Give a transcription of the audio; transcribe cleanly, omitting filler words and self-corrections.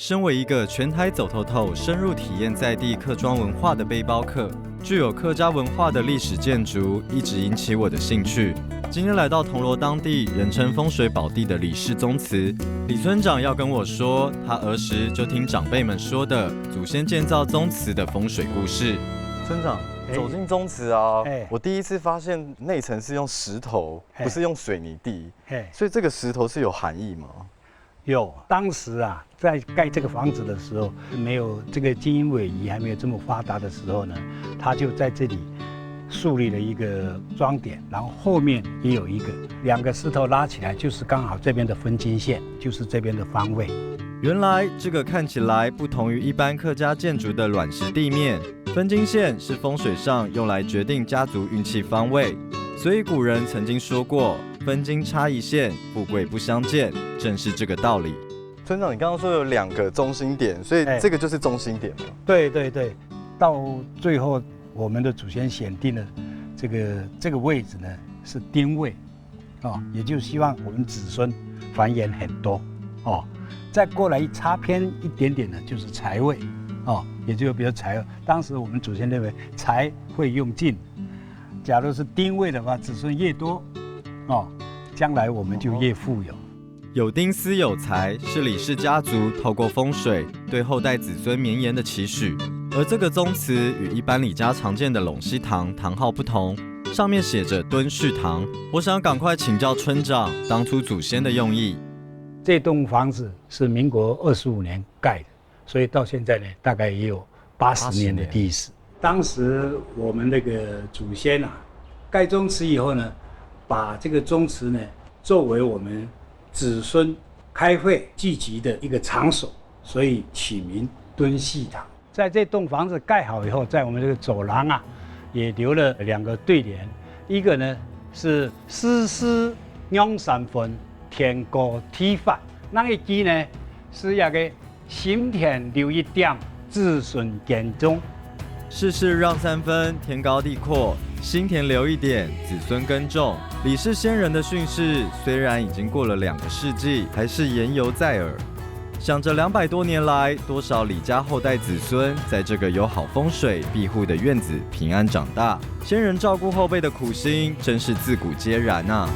身为一个全台走透透、深入体验在地客庄文化的背包客，具有客家文化的历史建筑一直引起我的兴趣。今天来到铜锣当地人称风水宝地的李氏宗祠，李村长要跟我说他儿时就听长辈们说的祖先建造宗祠的风水故事。村长，走进宗祠啊，我第一次发现内层是用石头，不是用水泥地，所以这个石头是有含义吗？有，当时啊，在盖这个房子的时候，没有这个基因位移还没有这么发达的时候呢，他就在这里树立了一个桩点，然后后面也有一个，2个石头拉起来，就是刚好这边的分金线，就是这边的方位。原来这个看起来不同于一般客家建筑的卵石地面，分金线是风水上用来决定家族运气方位，所以古人曾经说过分金差一线，富贵不相见，正是这个道理。村长，你刚刚说有2个中心点，所以这个就是中心点吗？对对对，到最后我们的祖先选定了这个位置呢是丁位，也就希望我们子孙繁衍很多哦。再过来擦偏一点点呢，就是财位，也就比如财，当时我们祖先认为财会用尽，假如是丁位的话，子孙越多，将来我们就越富有。有丁司有财是李氏家族透过风水对后代子孙绵延的期许，而这个宗祠与一般李家常见的陇西堂堂号不同，上面写着敦叙堂。我想赶快请教村长当初祖先的用意。这栋房子是民国25年盖的，所以到现在呢，大概也有80年的历史。当时我们那个祖先啊，盖宗祠以后呢，把这个宗祠呢作为我们子孙开会聚集的一个场所，所以取名敦叙堂。在这栋房子盖好以后，在我们这个走廊啊，也留了2个对联，一个呢是丝丝两三分，天高体发，那一句呢是那个心田留一点，子孙耕种。世事让3分，天高地阔，心田留一点，子孙耕种。李氏先人的训示虽然已经过了2个世纪，还是言犹在耳。想着200多年来，多少李家后代子孙在这个有好风水庇护的院子平安长大，先人照顾后辈的苦心，真是自古皆然啊。